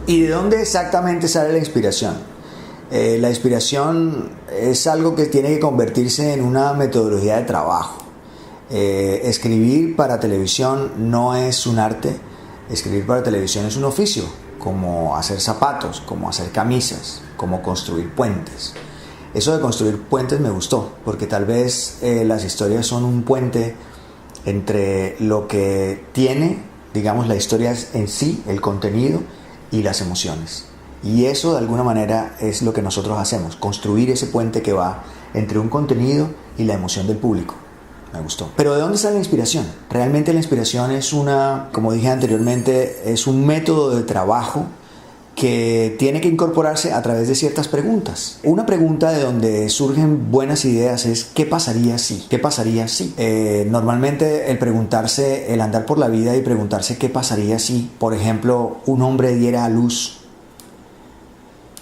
¿Y de dónde exactamente sale la inspiración? La inspiración es algo que tiene que convertirse en una metodología de trabajo. Escribir para televisión no es un arte, escribir para televisión es un oficio, como hacer zapatos, como hacer camisas, como construir puentes. Eso de construir puentes me gustó, porque tal vez las historias son un puente entre lo que tiene, digamos, la historia en sí, el contenido y las emociones. Y eso de alguna manera es lo que nosotros hacemos, construir ese puente que va entre un contenido y la emoción del público. Me gustó. Pero ¿de dónde sale la inspiración? Realmente la inspiración es como dije anteriormente, es un método de trabajo que tiene que incorporarse a través de ciertas preguntas. Una pregunta de donde surgen buenas ideas es ¿qué pasaría si? ¿Qué pasaría si? Normalmente el andar por la vida y preguntarse ¿qué pasaría si, por ejemplo, un hombre diera a luz?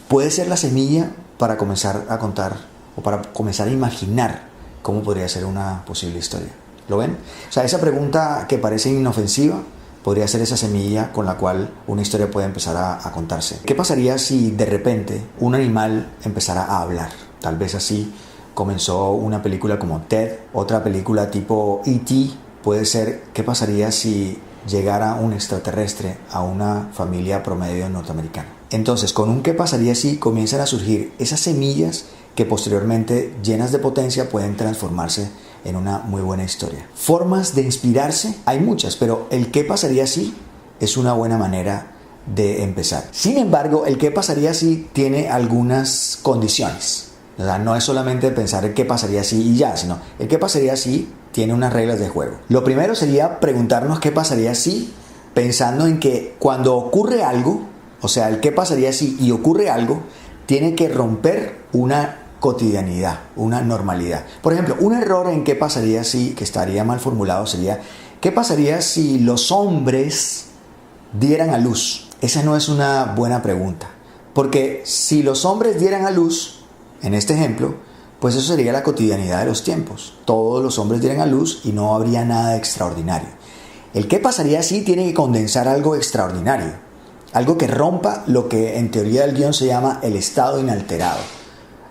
Puede ser la semilla para comenzar a contar o para comenzar a imaginar cómo podría ser una posible historia. ¿Lo ven? O sea, esa pregunta que parece inofensiva podría ser esa semilla con la cual una historia puede empezar a contarse. ¿Qué pasaría si de repente un animal empezara a hablar? Tal vez así comenzó una película como Ted, otra película tipo E.T. puede ser ¿qué pasaría si llegara un extraterrestre a una familia promedio norteamericana? Entonces, con un ¿qué pasaría si? Comienzan a surgir esas semillas que posteriormente, llenas de potencia, pueden transformarse en una muy buena historia. Formas de inspirarse hay muchas, pero el ¿qué pasaría si? Es una buena manera de empezar. Sin embargo, el ¿qué pasaría si? Tiene algunas condiciones. O sea, no es solamente pensar el ¿qué pasaría si? Y ya, sino el ¿qué pasaría si? Tiene unas reglas de juego. Lo primero sería preguntarnos ¿qué pasaría si? Pensando en que cuando ocurre algo, o sea, el ¿qué pasaría si? Y ocurre algo, tiene que romper una cotidianidad, una normalidad. Por ejemplo, un error en qué pasaría si, que estaría mal formulado, sería ¿qué pasaría si los hombres dieran a luz? Esa no es una buena pregunta, porque si los hombres dieran a luz, en este ejemplo, pues eso sería la cotidianidad de los tiempos. Todos los hombres dieran a luz y no habría nada extraordinario. El qué pasaría si tiene que condensar algo extraordinario, algo que rompa lo que en teoría del guión se llama el estado inalterado.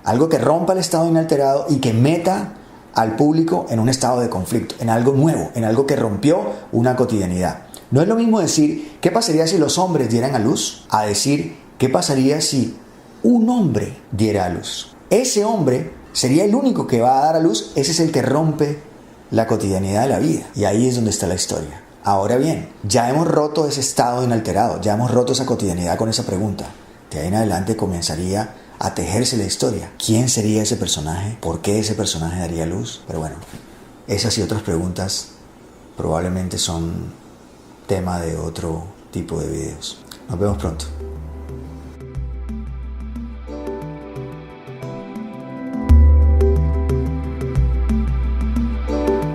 Algo que rompa el estado inalterado y que meta al público en un estado de conflicto, en algo nuevo, en algo que rompió una cotidianidad. No es lo mismo decir ¿qué pasaría si los hombres dieran a luz? A decir ¿qué pasaría si un hombre diera a luz? Ese hombre sería el único que va a dar a luz, ese es el que rompe la cotidianidad de la vida. Y ahí es donde está la historia. Ahora bien, ya hemos roto ese estado inalterado, ya hemos roto esa cotidianidad con esa pregunta. De ahí en adelante comenzaría a tejerse la historia. ¿Quién sería ese personaje? ¿Por qué ese personaje daría luz? Pero bueno, esas y otras preguntas probablemente son tema de otro tipo de videos. Nos vemos pronto.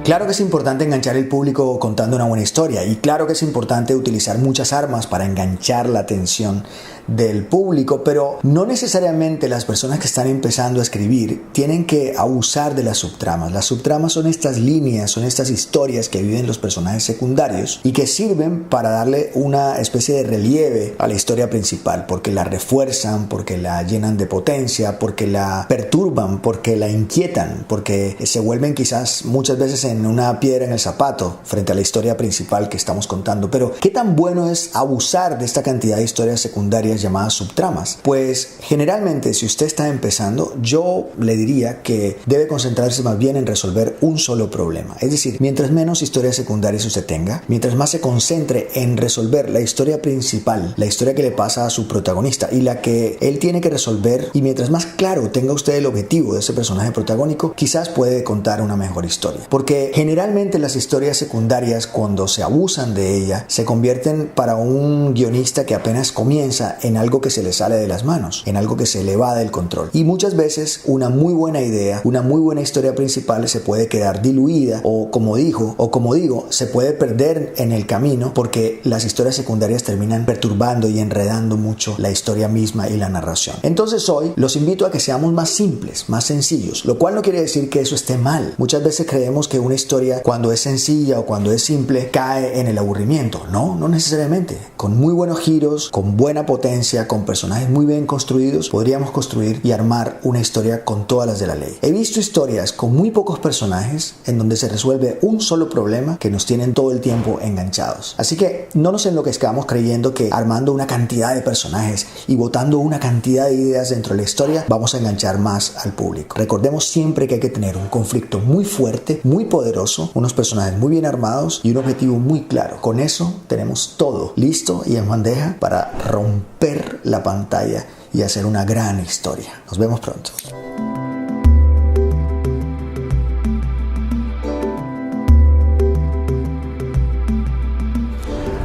Claro que es importante enganchar el público contando una buena historia y claro que es importante utilizar muchas armas para enganchar la atención del público, pero no necesariamente las personas que están empezando a escribir tienen que abusar de las subtramas. Las subtramas son estas líneas, son estas historias que viven los personajes secundarios y que sirven para darle una especie de relieve a la historia principal, porque la refuerzan, porque la llenan de potencia, porque la perturban, porque la inquietan, porque se vuelven quizás muchas veces en una piedra en el zapato frente a la historia principal que estamos contando. Pero ¿qué tan bueno es abusar de esta cantidad de historias secundarias llamadas subtramas? Pues generalmente, si usted está empezando, yo le diría que debe concentrarse más bien en resolver un solo problema. Es decir, mientras menos historias secundarias usted tenga, mientras más se concentre en resolver la historia principal, la historia que le pasa a su protagonista y la que él tiene que resolver, y mientras más claro tenga usted el objetivo de ese personaje protagónico, quizás puede contar una mejor historia. Porque generalmente las historias secundarias, cuando se abusan de ella, se convierten para un guionista que apenas comienza en algo que se le sale de las manos, en algo que se le va del control. Y muchas veces una muy buena idea, una muy buena historia principal se puede quedar diluida o como digo, se puede perder en el camino porque las historias secundarias terminan perturbando y enredando mucho la historia misma y la narración. Entonces hoy los invito a que seamos más simples, más sencillos, lo cual no quiere decir que eso esté mal. Muchas veces creemos que una una historia, cuando es sencilla o cuando es simple, cae en el aburrimiento. No necesariamente. Con muy buenos giros, con buena potencia, con personajes muy bien construidos, podríamos construir y armar una historia con todas las de la ley. He visto historias con muy pocos personajes en donde se resuelve un solo problema que nos tienen todo el tiempo enganchados. Así que no nos enloquezcamos creyendo que armando una cantidad de personajes y botando una cantidad de ideas dentro de la historia vamos a enganchar más al público. Recordemos siempre que hay que tener un conflicto muy fuerte, muy poderoso, unos personajes muy bien armados y un objetivo muy claro. Con eso tenemos todo listo y en bandeja para romper la pantalla y hacer una gran historia. Nos vemos pronto.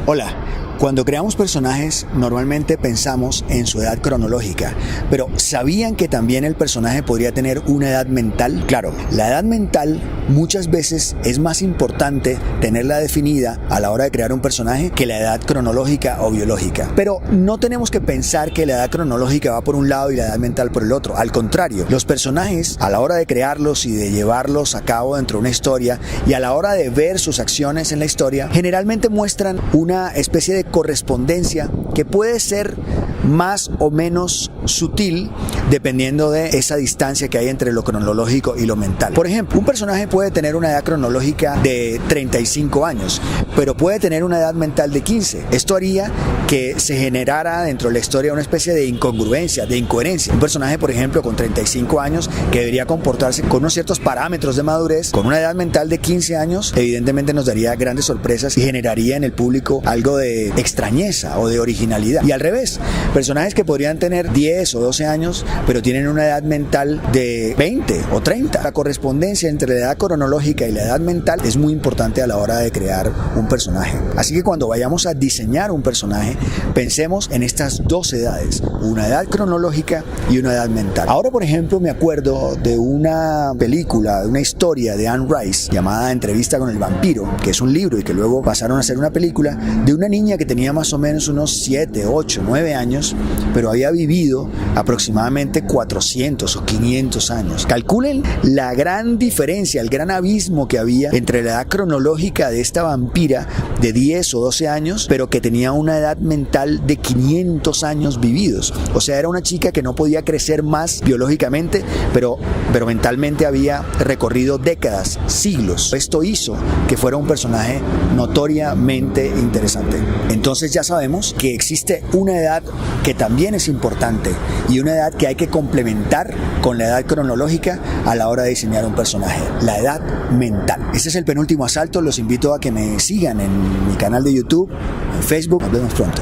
Hola. Cuando creamos personajes, normalmente pensamos en su edad cronológica, pero ¿sabían que también el personaje podría tener una edad mental? Claro, la edad mental muchas veces es más importante tenerla definida a la hora de crear un personaje que la edad cronológica o biológica. Pero no tenemos que pensar que la edad cronológica va por un lado y la edad mental por el otro. Al contrario, los personajes, a la hora de crearlos y de llevarlos a cabo dentro de una historia y a la hora de ver sus acciones en la historia, generalmente muestran una especie de correspondencia que puede ser más o menos sutil dependiendo de esa distancia que hay entre lo cronológico y lo mental. Por ejemplo, un personaje puede tener una edad cronológica de 35 años, pero puede tener una edad mental de 15. Esto haría que se generara dentro de la historia una especie de incongruencia, de incoherencia. Un personaje, por ejemplo, con 35 años que debería comportarse con unos ciertos parámetros de madurez, con una edad mental de 15 años, evidentemente nos daría grandes sorpresas y generaría en el público algo de extrañeza o de originalidad. Y al revés, personajes que podrían tener 10 o 12 años, pero tienen una edad mental de 20 o 30. La correspondencia entre la edad cronológica y la edad mental es muy importante a la hora de crear un personaje. Así que cuando vayamos a diseñar un personaje, pensemos en estas dos edades, una edad cronológica y una edad mental. Ahora, por ejemplo, me acuerdo de una película, de una historia de Anne Rice llamada Entrevista con el vampiro, que es un libro y que luego pasaron a ser una película, de una niña que tenía más o menos unos 7, 8, 9 años, pero había vivido aproximadamente 400 o 500 años. Calculen la gran diferencia, el gran abismo que había entre la edad cronológica de esta vampira de 10 o 12 años, pero que tenía una edad mental de 500 años vividos. O sea, era una chica que no podía crecer más biológicamente, pero mentalmente había recorrido décadas, siglos. Esto hizo que fuera un personaje notoriamente interesante. Entonces ya sabemos que existe una edad que también es importante y una edad que hay que complementar con la edad cronológica a la hora de diseñar un personaje, la edad mental. Este es el penúltimo asalto. Los invito a que me sigan en mi canal de YouTube, en Facebook. Nos vemos pronto.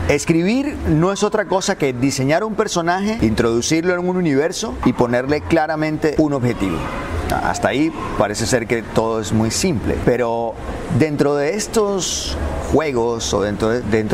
Escribir no es otra cosa que diseñar un personaje, introducirlo en un universo y ponerle claramente un objetivo. Hasta ahí parece ser que todo es muy simple, pero dentro de estos juegos o dentro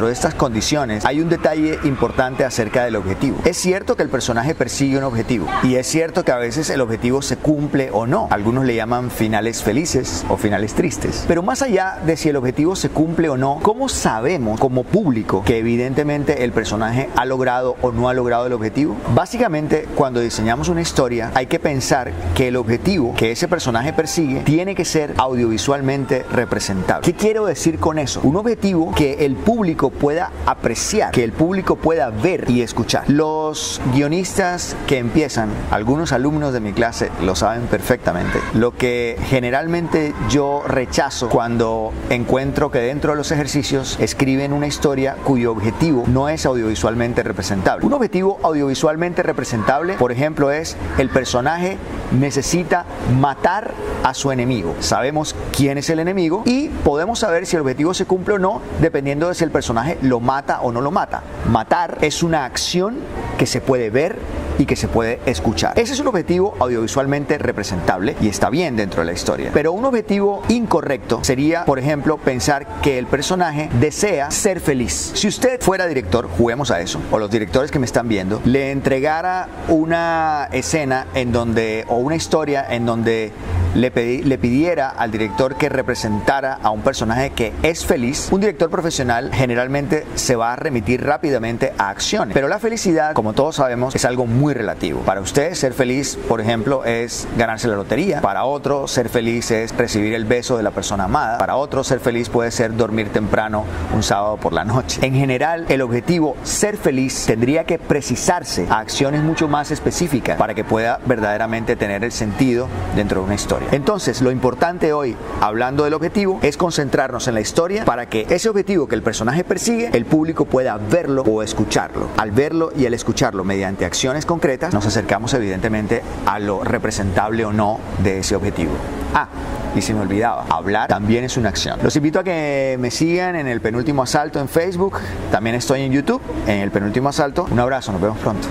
de estas condiciones hay un detalle importante acerca del objetivo. Es cierto que el personaje persigue un objetivo y es cierto que a veces el objetivo se cumple o no. Algunos le llaman finales felices o finales tristes. Pero más allá de si el objetivo se cumple o no, ¿cómo sabemos como público que evidentemente el personaje ha logrado o no ha logrado el objetivo? Básicamente, cuando diseñamos una historia hay que pensar que el objetivo que ese personaje persigue tiene que ser audiovisualmente representable. ¿Qué quiero decir con eso? Un objetivo que el público pueda apreciar, que el público pueda ver y escuchar. Los guionistas que empiezan, algunos alumnos de mi clase lo saben perfectamente. Lo que generalmente yo rechazo cuando encuentro que dentro de los ejercicios escriben una historia cuyo objetivo no es audiovisualmente representable. Un objetivo audiovisualmente representable, por ejemplo, es el personaje necesita matar a su enemigo. Sabemos quién es el enemigo y podemos saber si el objetivo se cumple o no dependiendo de si el personaje lo mata o no lo mata. Matar es una acción que se puede ver y que se puede escuchar. Ese es un objetivo audiovisualmente representable y está bien dentro de la historia. Pero un objetivo incorrecto sería, por ejemplo, pensar que el personaje desea ser feliz. Si usted fuera director, juguemos a eso, o los directores que me están viendo, le entregara una escena en donde, o una historia en donde le pidiera al director que representara a un personaje que es feliz, un director profesional generalmente se va a remitir rápidamente a acciones. Pero la felicidad, como todos sabemos, es algo muy relativo. Para usted ser feliz, por ejemplo, es ganarse la lotería. Para otro, ser feliz es recibir el beso de la persona amada. Para otro, ser feliz puede ser dormir temprano un sábado por la noche. En general, el objetivo ser feliz tendría que precisarse a acciones mucho más específicas para que pueda verdaderamente tener el sentido dentro de una historia. Entonces, lo importante hoy, hablando del objetivo, es concentrarnos en la historia para que ese objetivo que el personaje persigue, el público pueda verlo o escucharlo. Al verlo y al escucharlo mediante acciones concretas, nos acercamos evidentemente a lo representable o no de ese objetivo. Y se me olvidaba, hablar también es una acción. Los invito a que me sigan en El Penúltimo Asalto en Facebook. También estoy en YouTube, en El Penúltimo Asalto. Un abrazo, nos vemos pronto.